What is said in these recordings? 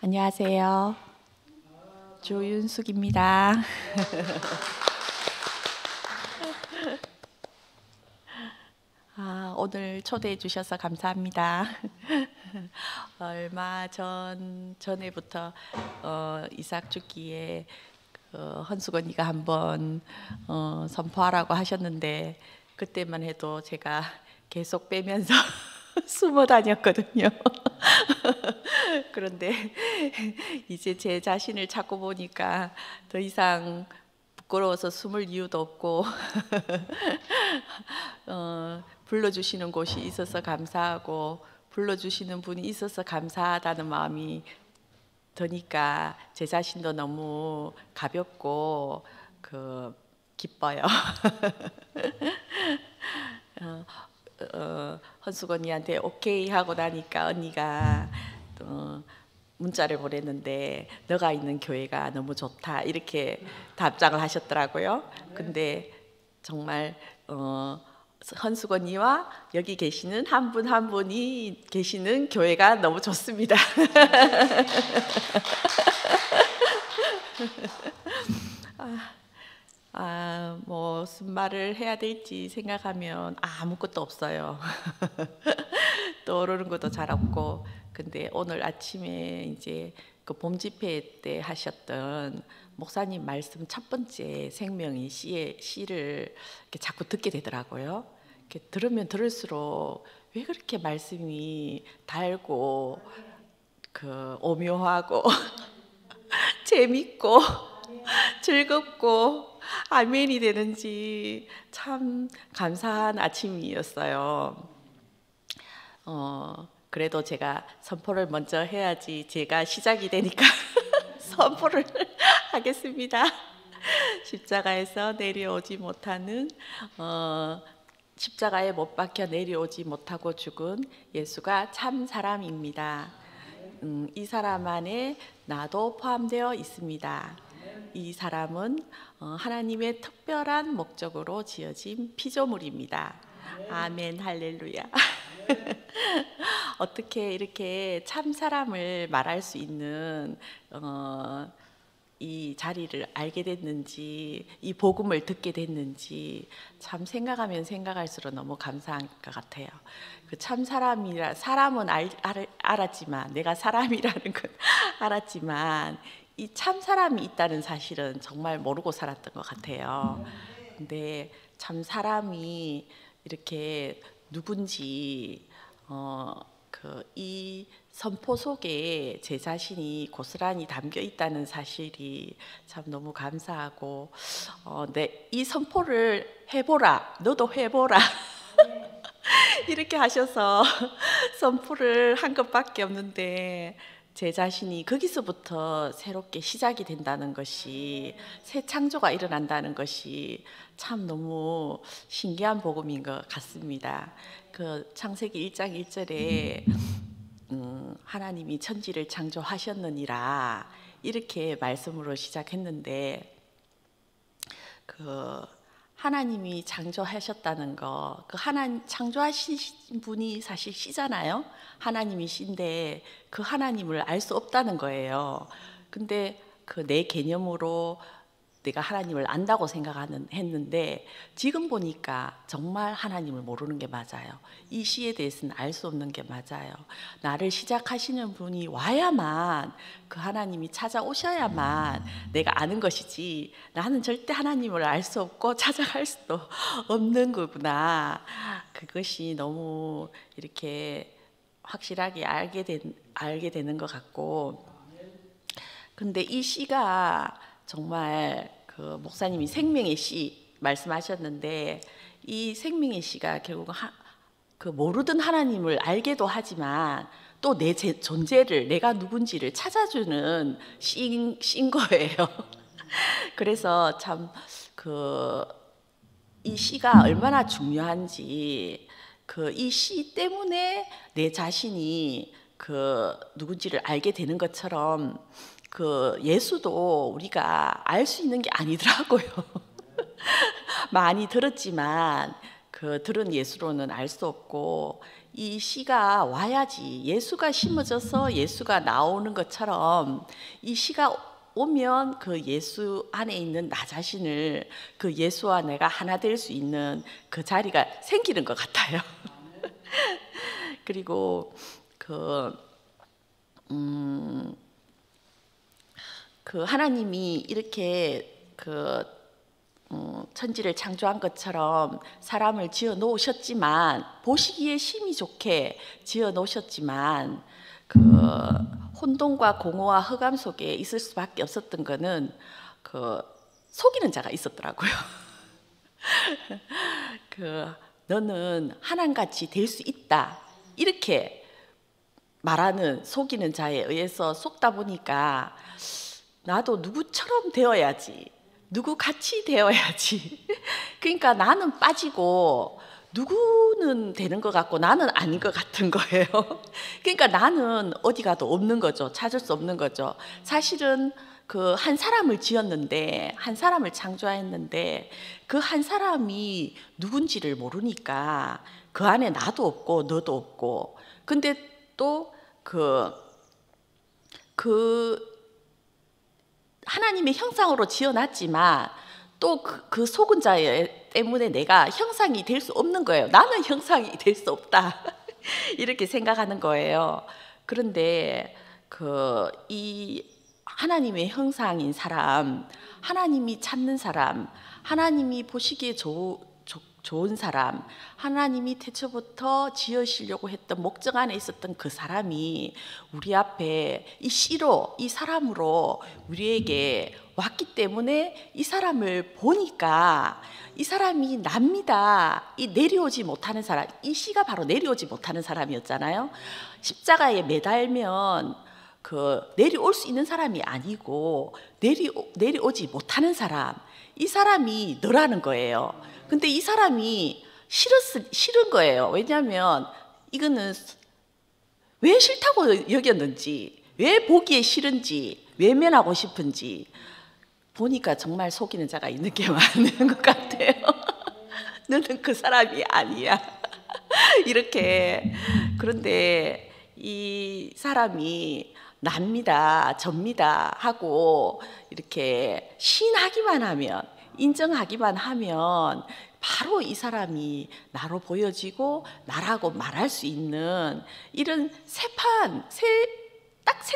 안녕하세요. 조윤숙입니다. 오늘 초대해 주셔서 감사합니다. 얼마 전에부터 이삭 주기에 헌숙 언니가 한번 선포하라고 하셨는데 그때만 해도 제가 계속 빼면서 숨어 다녔거든요. 그런데 이제 제 자신을 찾고 보니까 더 이상 부끄러워서 숨을 이유도 없고 불러주시는 곳이 있어서 감사하고 불러주시는 분이 있어서 감사하다는 마음이 드니까 제 자신도 너무 가볍고 기뻐요. 헌숙 언니한테 오케이 하고 나니까 언니가 문자를 보냈는데 너가 있는 교회가 너무 좋다 이렇게 답장을 하셨더라고요. 근데 정말 헌숙 언니와 여기 계시는 한 분 한 분이 계시는 교회가 너무 좋습니다. 무슨 말을 해야 될지 생각하면 아무것도 없어요. 떠오르는 것도 잘 없고. 근데 오늘 아침에 이제 그 봄 집회 때 하셨던 목사님 말씀 첫 번째 생명의 시를 이렇게 자꾸 듣게 되더라고요. 이렇게 들으면 들을수록 왜 그렇게 말씀이 달고 오묘하고 재밌고 즐겁고 아멘이 되는지 참 감사한 아침이었어요. 그래도 제가 선포를 먼저 해야지 제가 시작이 되니까 선포를 하겠습니다. 십자가에서 내려오지 못하는 십자가에 못 박혀 내려오지 못하고 죽은 예수가 참 사람입니다. 이 사람 안에 나도 포함되어 있습니다. 이 사람은 하나님의 특별한 목적으로 지어진 피조물입니다. 아멘 할렐루야. 어떻게 이렇게 참 사람을 말할 수 있는 이 자리를 알게 됐는지, 이 복음을 듣게 됐는지 참 생각하면 생각할수록 너무 감사한 것 같아요. 그 참 사람은 알았지만, 내가 사람이라는 건 알았지만 이 참 사람이 있다는 사실은 정말 모르고 살았던 것 같아요. 근데 참 사람이 이렇게 누군지 이 선포 속에 제 자신이 고스란히 담겨 있다는 사실이 참 너무 감사하고 이 선포를 해보라, 너도 해보라 이렇게 하셔서 선포를 한 것밖에 없는데 제 자신이 거기서부터 새롭게 시작이 된다는 것이, 새 창조가 일어난다는 것이 참 너무 신기한 복음인 것 같습니다. 그 창세기 1장 1절에 하나님이 천지를 창조하셨느니라 이렇게 말씀으로 시작했는데 하나님이 창조하셨다는 거, 하나님 창조하신 분이 사실 시잖아요. 하나님이 신데 그 하나님을 알 수 없다는 거예요. 근데 내 개념으로 내가 하나님을 안다고 했는데 지금 보니까 정말 하나님을 모르는 게 맞아요. 이 시에 대해서는 알 수 없는 게 맞아요. 나를 시작하시는 분이 와야만, 그 하나님이 찾아오셔야만 내가 아는 것이지 나는 절대 하나님을 알 수 없고 찾아갈 수도 없는 거구나. 그것이 너무 이렇게 확실하게 알게 되는 것 같고, 근데 이 시가 정말 목사님이 생명의 시 말씀하셨는데 이 생명의 시가 결국 모르던 하나님을 알게도 하지만 또 내 존재를, 내가 누군지를 찾아주는 시인 거예요. 그래서 참 이 시가 얼마나 중요한지, 이 시 때문에 내 자신이 누군지를 알게 되는 것처럼 예수도 우리가 알 수 있는 게 아니더라고요. 많이 들었지만 들은 예수로는 알 수 없고, 이 씨가 와야지, 예수가 심어져서 예수가 나오는 것처럼 이 씨가 오면 그 예수 안에 있는 나 자신을, 그 예수와 내가 하나 될 수 있는 그 자리가 생기는 것 같아요. 그리고 그 하나님이 이렇게 천지를 창조한 것처럼 사람을 지어 놓으셨지만, 보시기에 심히 좋게 지어 놓으셨지만, 그 혼돈과 공허와 흑암 속에 있을 수밖에 없었던 거는 그 속이는 자가 있었더라고요. 너는 하나님같이 될 수 있다, 이렇게 말하는 속이는 자에 의해서 속다 보니까 나도 누구처럼 되어야지, 누구같이 되어야지. 그러니까 나는 빠지고 누구는 되는 것 같고 나는 아닌 것 같은 거예요. 그러니까 나는 어디 가도 없는 거죠. 찾을 수 없는 거죠. 사실은 그 한 사람을 지었는데, 한 사람을 창조했는데 그 한 사람이 누군지를 모르니까 그 안에 나도 없고 너도 없고, 근데 또 하나님의 형상으로 지어놨지만 또 그 속은 자 때문에 내가 형상이 될 수 없는 거예요. 나는 형상이 될 수 없다. 이렇게 생각하는 거예요. 그런데 이 하나님의 형상인 사람, 하나님이 찾는 사람, 하나님이 보시기에 좋은 사람, 하나님이 태초부터 지으시려고 했던 목적 안에 있었던 그 사람이 우리 앞에 이 씨로, 이 사람으로 우리에게 왔기 때문에 이 사람을 보니까 이 사람이 납니다. 이 내려오지 못하는 사람, 이 씨가 바로 내려오지 못하는 사람이었잖아요. 십자가에 매달면 내려올 수 있는 사람이 아니고 내려오지 못하는 사람, 이 사람이 너라는 거예요. 근데 이 사람이 싫은 거예요. 왜냐하면 이거는 왜 싫다고 여겼는지, 왜 보기에 싫은지, 외면하고 싶은지 보니까 정말 속이는 자가 있는 게 많은 것 같아요. 너는 그 사람이 아니야. 이렇게. 그런데 이 사람이 납니다, 접니다 하고 이렇게 시인하기만 하면, 인정하기만 하면 바로 이 사람이 나로 보여지고 나라고 말할 수 있는 이런 새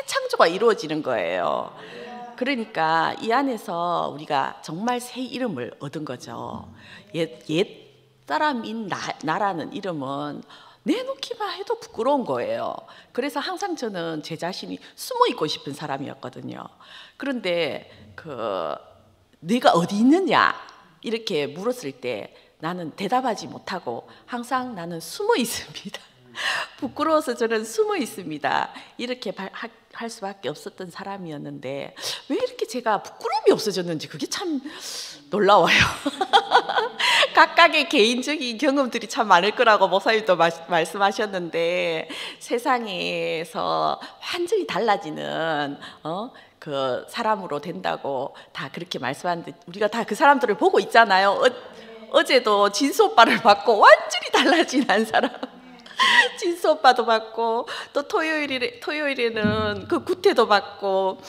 창조가 이루어지는 거예요. 그러니까 이 안에서 우리가 정말 새 이름을 얻은 거죠. 옛 사람인 나라는 이름은 내놓기만 해도 부끄러운 거예요. 그래서 항상 저는 제 자신이 숨어 있고 싶은 사람이었거든요. 그런데 네가 어디 있느냐 이렇게 물었을 때 나는 대답하지 못하고 항상 나는 숨어 있습니다. 부끄러워서 저는 숨어 있습니다. 이렇게 할 수밖에 없었던 사람이었는데 왜 이렇게 제가 부끄러움이 없어졌는지 그게 참 놀라워요. 각각의 개인적인 경험들이 참 많을 거라고 목사님도 말씀하셨는데, 세상에서 완전히 달라지는 그 사람으로 된다고 다 그렇게 말씀하는데 우리가 다 그 사람들을 보고 있잖아요. 어제도 진수 오빠를 봤고 완전히 달라진 한 사람. 진수 오빠도 봤고, 또 토요일에는 그 구태도 봤고,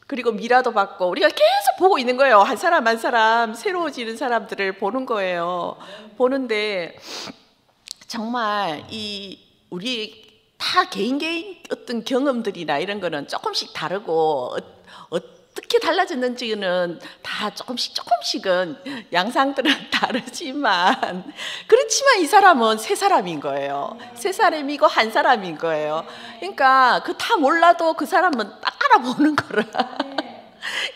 그리고 미라도 봤고, 우리가 계속 보고 있는 거예요. 한 사람 한 사람 새로워지는 사람들을 보는 거예요. 보는데 정말 우리 다 개인 어떤 경험들이나 이런 거는 조금씩 다르고 어떻게 달라졌는지는 다 조금씩은 양상들은 다르지만, 그렇지만 이 사람은 새 사람인 거예요. 새 사람이고 한 사람인 거예요. 그러니까 다 몰라도 그 사람은 딱 알아보는 거라.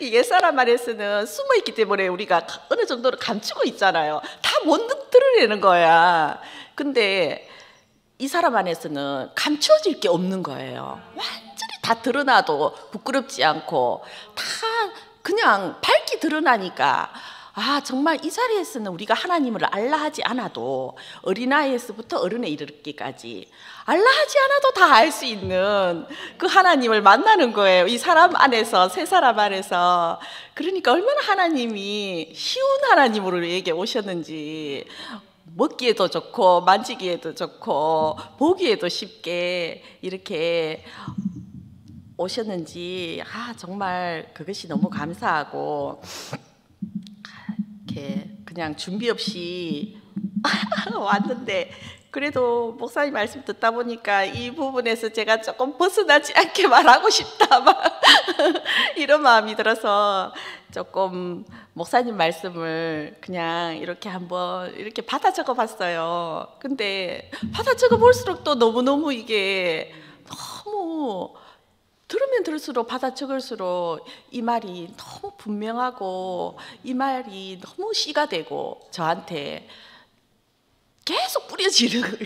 이 옛사람 안에서는 숨어있기 때문에 우리가 어느 정도로 감추고 있잖아요. 다 못 드러내는 거야. 근데 이 사람 안에서는 감춰질 게 없는 거예요. 완전히 다 드러나도 부끄럽지 않고 다 그냥 밝게 드러나니까, 정말 이 자리에서는 우리가 하나님을 알라 하지 않아도, 어린아이에서부터 어른에 이르기까지 알라 하지 않아도 다 알 수 있는 그 하나님을 만나는 거예요. 이 사람 안에서, 새 사람 안에서. 그러니까 얼마나 하나님이 쉬운 하나님으로 우리에게 오셨는지 먹기에도 좋고 만지기에도 좋고 보기에도 쉽게 이렇게 오셨는지 정말 그것이 너무 감사하고 이렇게 그냥 준비 없이 왔는데 그래도 목사님 말씀 듣다 보니까 이 부분에서 제가 조금 벗어나지 않게 말하고 싶다 막 이런 마음이 들어서 조금 목사님 말씀을 그냥 이렇게 한번 이렇게 받아 적어 봤어요. 근데 받아 적어 볼수록 또 너무너무 이게 너무 들으면 들을수록 받아 적을수록 이 말이 너무 분명하고 이 말이 너무 씨가 되고 저한테 계속 뿌려지는 걸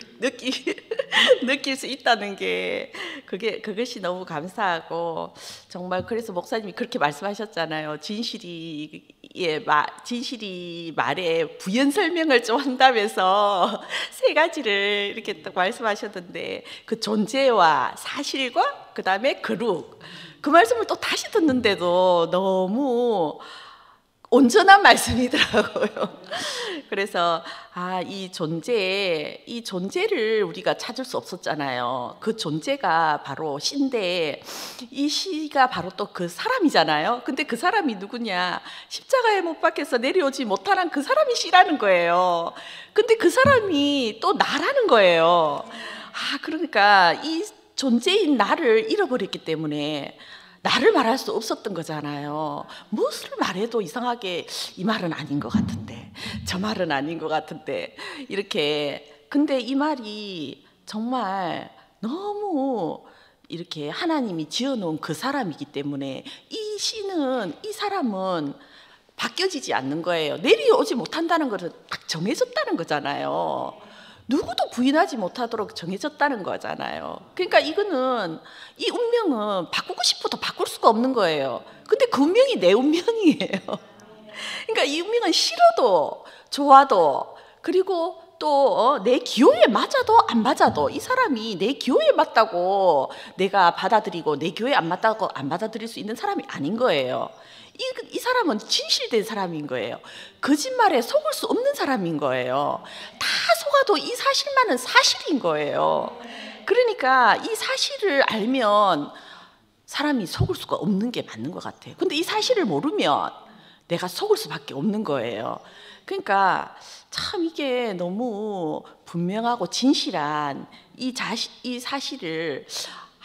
느낄 수 있다는 게 그것이 너무 감사하고 정말 그래서 목사님이 그렇게 말씀하셨잖아요. 진실이 말에 부연 설명을 좀 한다면서 세 가지를 이렇게 딱 말씀하셨는데 그 존재와 사실과 그 다음에 거룩 그 말씀을 또 다시 듣는데도 너무 온전한 말씀이더라고요. 그래서 이 존재를 우리가 찾을 수 없었잖아요. 그 존재가 바로 시인데 이 시가 바로 또 그 사람이잖아요. 근데 그 사람이 누구냐? 십자가에 못 박혀서 내려오지 못하는 그 사람이 시라는 거예요. 근데 그 사람이 또 나라는 거예요. 그러니까 이 존재인 나를 잃어버렸기 때문에 나를 말할 수 없었던 거잖아요. 무엇을 말해도 이상하게 이 말은 아닌 것 같은데 저 말은 아닌 것 같은데 이렇게 근데 이 말이 정말 너무 이렇게 하나님이 지어놓은 그 사람이기 때문에 이 사람은 바뀌어지지 않는 거예요. 내려오지 못한다는 것은 딱 정해졌다는 거잖아요. 누구도 부인하지 못하도록 정해졌다는 거잖아요. 그러니까 이거는 이 운명은 바꾸고 싶어도 바꿀 수가 없는 거예요. 근데 그 운명이 내 운명이에요. 그러니까 이 운명은 싫어도 좋아도 그리고 또 내 기호에 맞아도 안 맞아도 이 사람이 내 기호에 맞다고 내가 받아들이고 내 기호에 안 맞다고 안 받아들일 수 있는 사람이 아닌 거예요. 이 사람은 진실된 사람인 거예요. 거짓말에 속을 수 없는 사람인 거예요. 다 속아도 이 사실만은 사실인 거예요. 그러니까 이 사실을 알면 사람이 속을 수가 없는 게 맞는 것 같아요. 근데 이 사실을 모르면 내가 속을 수밖에 없는 거예요. 그러니까 참 이게 너무 분명하고 진실한 이 사실을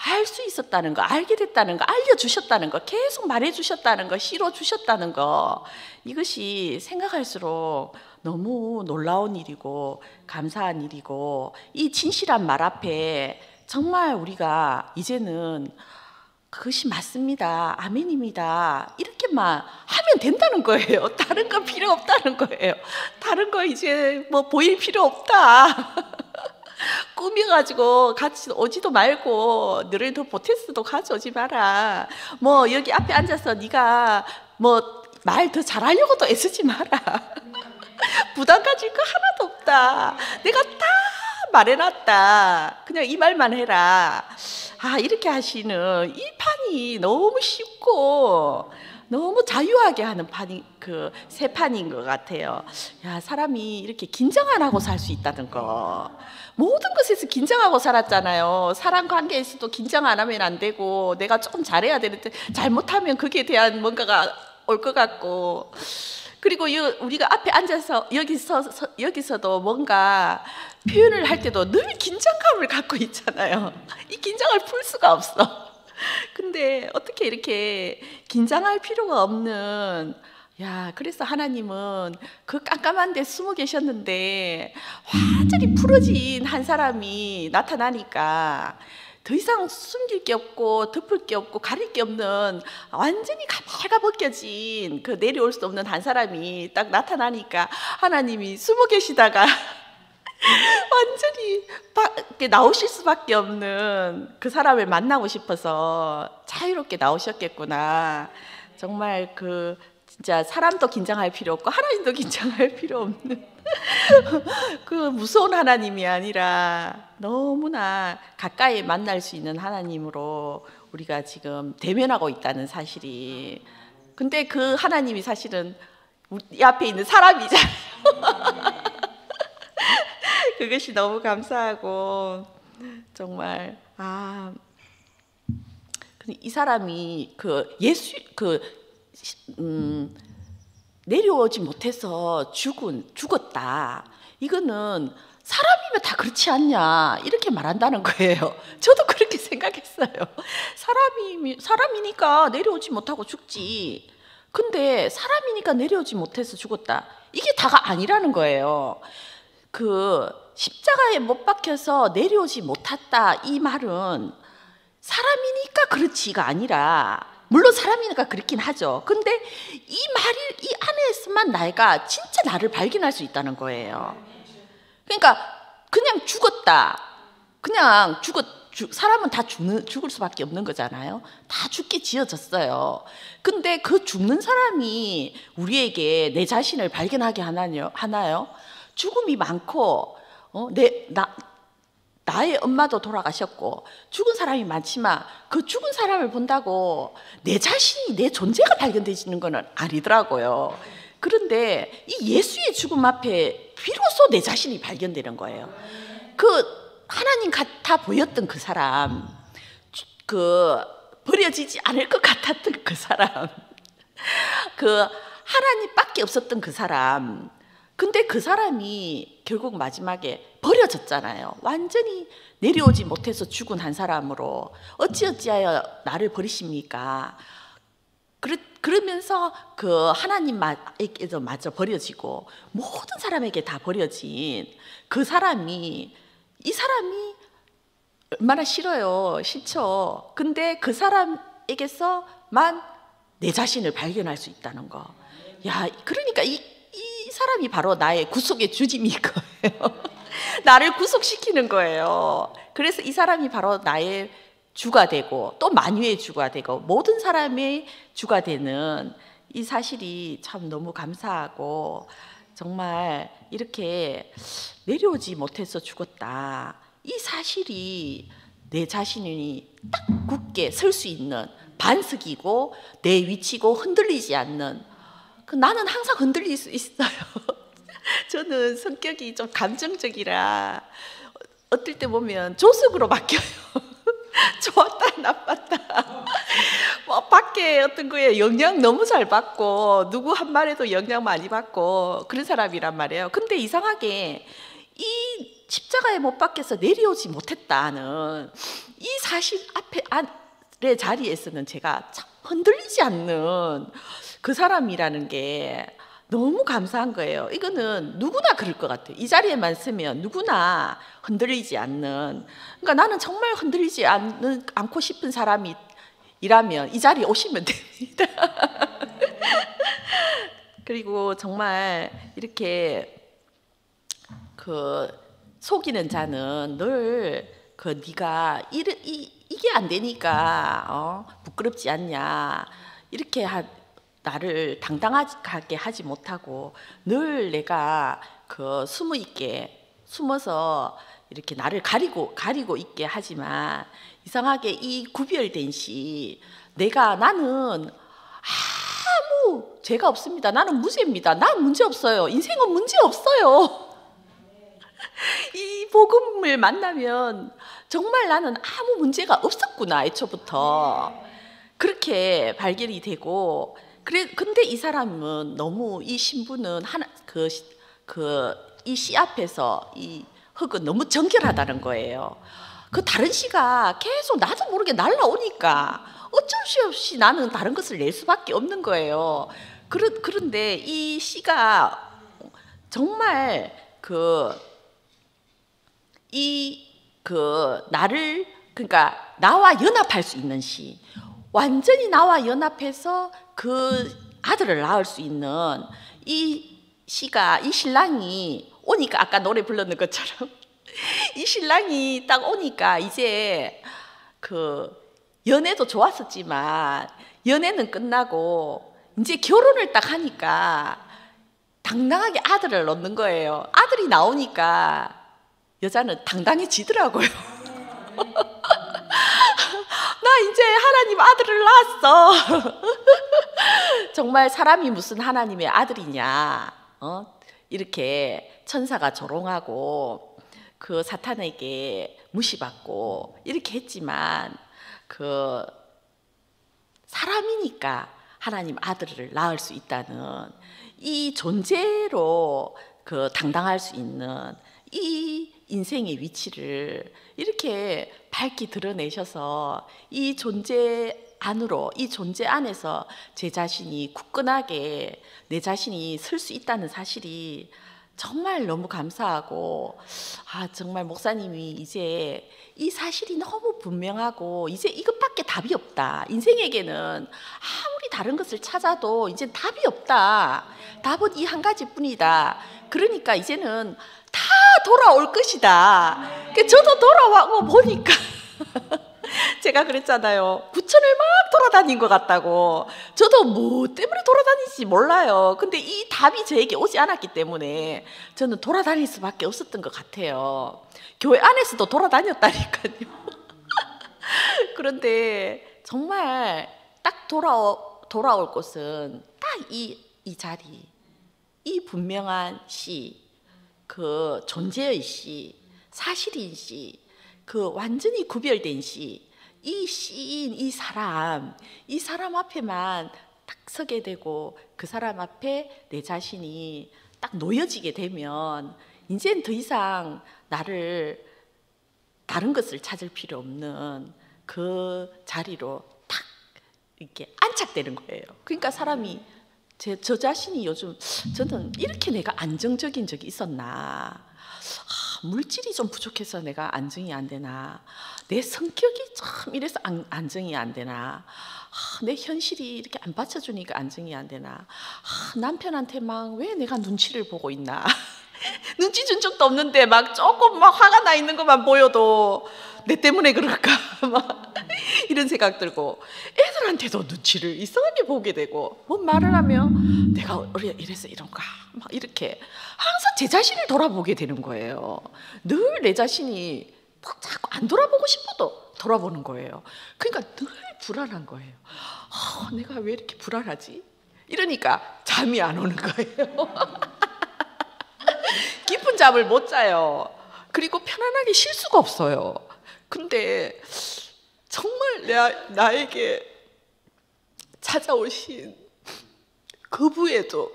알 수 있었다는 거, 알게 됐다는 거, 알려주셨다는 거, 계속 말해주셨다는 거, 실어주셨다는 거 이것이 생각할수록 너무 놀라운 일이고 감사한 일이고 이 진실한 말 앞에 정말 우리가 이제는 그것이 맞습니다. 아멘입니다. 이렇게만 하면 된다는 거예요. 다른 거 필요 없다는 거예요. 다른 거 이제 뭐 보일 필요 없다. 꾸며가지고 같이 오지도 말고 너를 더 보태스도 가져오지 마라. 뭐 여기 앞에 앉아서 네가 뭐 말 더 잘하려고도 애쓰지 마라. 부담 가질 거 하나도 없다. 내가 다 말해놨다. 그냥 이 말만 해라. 이렇게 하시는 이 판이 너무 쉽고 너무 자유하게 하는 판이 새 판인 것 같아요. 사람이 이렇게 긴장 안 하고 살 수 있다는 거. 모든 것에서 긴장하고 살았잖아요. 사람 관계에서도 긴장 안 하면 안 되고 내가 조금 잘해야 되는데 잘못하면 거기에 대한 뭔가가 올 것 같고 그리고 우리가 앞에 앉아서 여기서도 뭔가 표현을 할 때도 늘 긴장감을 갖고 있잖아요. 이 긴장을 풀 수가 없어. 근데 어떻게 이렇게 긴장할 필요가 없는 그래서 하나님은 그 깜깜한 데 숨어 계셨는데 완전히 풀어진 한 사람이 나타나니까 더 이상 숨길 게 없고 덮을 게 없고 가릴 게 없는 완전히 가발가 벗겨진 그 내려올 수 없는 한 사람이 딱 나타나니까 하나님이 숨어 계시다가 완전히 밖에 나오실 수밖에 없는 그 사람을 만나고 싶어서 자유롭게 나오셨겠구나. 정말 진짜 사람도 긴장할 필요 없고 하나님도 긴장할 필요 없는 그 무서운 하나님이 아니라 너무나 가까이 만날 수 있는 하나님으로 우리가 지금 대면하고 있다는 사실이. 근데 그 하나님이 사실은 우리 앞에 있는 사람이잖아요. 그것이 너무 감사하고 정말 이 사람이 내려오지 못해서 죽었다. 이거는 사람이면 다 그렇지 않냐 이렇게 말한다는 거예요. 저도 그렇게 생각했어요. 사람이니까 내려오지 못하고 죽지. 근데 사람이니까 내려오지 못해서 죽었다. 이게 다가 아니라는 거예요. 십자가에 못 박혀서 내려오지 못했다 이 말은 사람이니까 그렇지가 아니라, 물론 사람이니까 그렇긴 하죠. 근데 이 안에서만 내가 진짜 나를 발견할 수 있다는 거예요. 그러니까 그냥 죽었다. 사람은 다 죽을 수밖에 없는 거잖아요. 다 죽게 지어졌어요. 근데 그 죽는 사람이 우리에게 내 자신을 발견하게 하나요? 죽음이 많고 나의 엄마도 돌아가셨고 죽은 사람이 많지만 그 죽은 사람을 본다고 내 자신이, 내 존재가 발견되지는 건 아니더라고요. 그런데 이 예수의 죽음 앞에 비로소 내 자신이 발견되는 거예요. 하나님 같아 보였던 그 사람, 버려지지 않을 것 같았던 그 사람, 하나님밖에 없었던 그 사람. 근데 그 사람이 결국 마지막에 버려졌잖아요. 완전히 내려오지 못해서 죽은 한 사람으로 어찌하여 나를 버리십니까? 그러면서 하나님에게도 마저 버려지고 모든 사람에게 다 버려진 이 사람이 얼마나 싫죠. 근데 그 사람에게서만 내 자신을 발견할 수 있다는 거. 그러니까 이 사람이 바로 나의 구속의 주님인 거예요. 나를 구속시키는 거예요. 그래서 이 사람이 바로 나의 주가 되고 또 만유의 주가 되고 모든 사람의 주가 되는 이 사실이 참 너무 감사하고, 정말 이렇게 내려오지 못해서 죽었다, 이 사실이 내 자신이 딱 굳게 설 수 있는 반석이고 내 위치고 흔들리지 않는, 나는 항상 흔들릴 수 있어요. 저는 성격이 좀 감정적이라 어떨 때 보면 조석으로 바뀌어요. 좋았다 나빴다. 밖에 어떤 거에 영향 너무 잘 받고 누구 한 말에도 영향 많이 받고 그런 사람이란 말이에요. 근데 이상하게 이 십자가에 못 박혀서 내려오지 못했다는 이 사실 앞에 자리에서는 제가 참 흔들리지 않는 그 사람이라는 게 너무 감사한 거예요. 이거는 누구나 그럴 것 같아요. 이 자리에만 서면 누구나 흔들리지 않는, 그러니까 나는 정말 흔들리지 않고 싶은 사람이라면 이 자리에 오시면 됩니다. 그리고 정말 이렇게 속이는 자는 늘 네가 이게 안 되니까 부끄럽지 않냐, 이렇게 나를 당당하게 하지 못하고 늘 내가 숨어서 이렇게 나를 가리고 있게 하지만, 이상하게 이 구별된 나는 아무 죄가 없습니다. 나는 무죄입니다. 난 문제 없어요. 인생은 문제 없어요. 이 복음을 만나면 정말 나는 아무 문제가 없었구나, 애초부터. 그렇게 발견이 되고, 근데 이 사람은 너무, 이 신부는 이 씨 앞에서 이 흙은 너무 정결하다는 거예요. 다른 씨가 계속 나도 모르게 날라오니까 어쩔 수 없이 나는 다른 것을 낼 수밖에 없는 거예요. 그런데 이 씨가 정말 나를, 그러니까 나와 연합할 수 있는 씨, 완전히 나와 연합해서 아들을 낳을 수 있는 이 신랑이 오니까, 아까 노래 불렀는 것처럼 이 신랑이 딱 오니까 이제 연애도 좋았었지만 연애는 끝나고 이제 결혼을 딱 하니까 당당하게 아들을 낳는 거예요. 아들이 나오니까 여자는 당당해지더라고요. 나 이제 하나님 아들을 낳았어. 정말 사람이 무슨 하나님의 아들이냐, 이렇게 천사가 조롱하고 그 사탄에게 무시받고 이렇게 했지만 그 사람이니까 하나님 아들을 낳을 수 있다는 이 존재로 그 당당할 수 있는 이 인생의 위치를 이렇게 밝히 드러내셔서 이 존재 안으로, 이 존재 안에서 제 자신이 굳건하게 내 자신이 설 수 있다는 사실이 정말 너무 감사하고, 정말 목사님이 이제 이 사실이 너무 분명하고 이제 이것밖에 답이 없다. 인생에게는 아무리 다른 것을 찾아도 이제 답이 없다. 답은 이 한 가지뿐이다. 그러니까 이제는 다 돌아올 것이다. 저도 돌아와고 보니까 제가 그랬잖아요. 부천을 막 돌아다닌 것 같다고. 저도 뭐 때문에 돌아다니지 몰라요. 근데 이 답이 저에게 오지 않았기 때문에 저는 돌아다닐 수밖에 없었던 것 같아요. 교회 안에서도 돌아다녔다니까요. 그런데 정말 딱 돌아올 곳은 딱 이 자리, 이 분명한 시, 그 존재의 시, 사실인 시, 그 완전히 구별된 시, 이 시인 이 사람 앞에만 딱 서게 되고 그 사람 앞에 내 자신이 딱 놓여지게 되면 이제는 더 이상 나를 다른 것을 찾을 필요 없는 그 자리로 딱 이렇게 안착되는 거예요. 그러니까 사람이 저 자신이 요즘 저는 이렇게 내가 안정적인 적이 있었나, 물질이 좀 부족해서 내가 안정이 안 되나, 내 성격이 참 이래서 안정이 안 되나, 내 현실이 이렇게 안 받쳐주니까 안정이 안 되나, 남편한테 막 왜 내가 눈치를 보고 있나 눈치 준 적도 없는데 막 조금 막 화가 나 있는 것만 보여도 내 때문에 그럴까 막 이런 생각 들고, 애들한테도 눈치를 이상하게 보게 되고, 뭐 말을 하면 내가 이래서 이런가 막 이렇게 항상 제 자신을 돌아보게 되는 거예요. 늘 내 자신이 막 자꾸 안 돌아보고 싶어도 돌아보는 거예요. 그러니까 늘 불안한 거예요. 내가 왜 이렇게 불안하지? 이러니까 잠이 안 오는 거예요. 깊은 잠을 못 자요. 그리고 편안하게 쉴 수가 없어요. 근데 정말 나에게 찾아오신 거부에도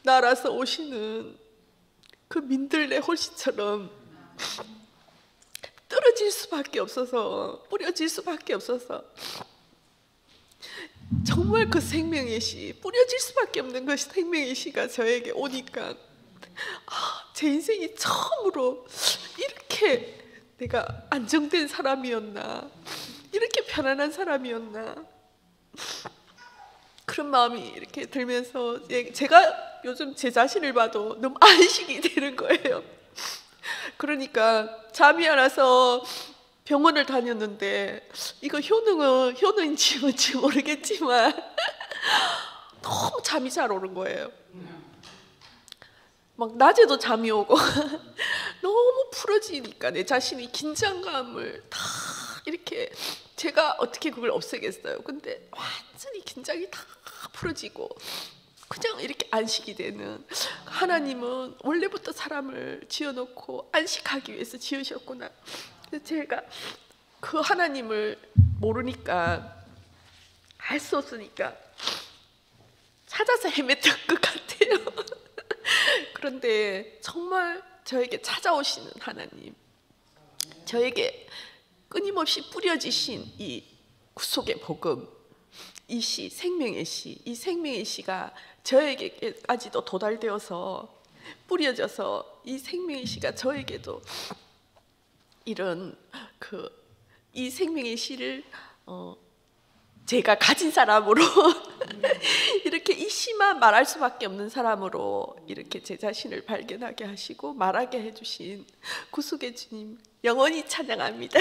날아서 오시는 그 민들레 홀씨처럼 떨어질 수밖에 없어서, 뿌려질 수밖에 없어서, 정말 그 생명의 씨, 뿌려질 수밖에 없는 그 생명의 씨가 저에게 오니까 제 인생이 처음으로 이렇게 내가 안정된 사람이었나, 이렇게 편안한 사람이었나, 그런 마음이 이렇게 들면서 제가 요즘 제 자신을 봐도 너무 안식이 되는 거예요. 그러니까 잠이 안 와서 병원을 다녔는데, 이거 효능인지 뭔지 모르겠지만 너무 잠이 잘 오는 거예요. 막 낮에도 잠이 오고 너무 풀어지니까 내 자신이 긴장감을 다 이렇게, 제가 어떻게 그걸 없애겠어요. 근데 완전히 긴장이 다 풀어지고 그냥 이렇게 안식이 되는, 하나님은 원래부터 사람을 지어놓고 안식하기 위해서 지으셨구나. 그래서 제가 그 하나님을 모르니까, 알 수 없으니까 찾아서 헤맸던 것 같아요. 그런데 정말 저에게 찾아오시는 하나님, 저에게 끊임없이 뿌려지신 이 구속의 복음, 이 시, 생명의 시, 이 생명의 시가 저에게까지도 도달되어서 뿌려져서, 이 생명의 시가 저에게도 이런 이 생명의 시를 제가 가진 사람으로 이렇게 이 시만 말할 수밖에 없는 사람으로 이렇게 제 자신을 발견하게 하시고 말하게 해주신 구속의 주님 영원히 찬양합니다.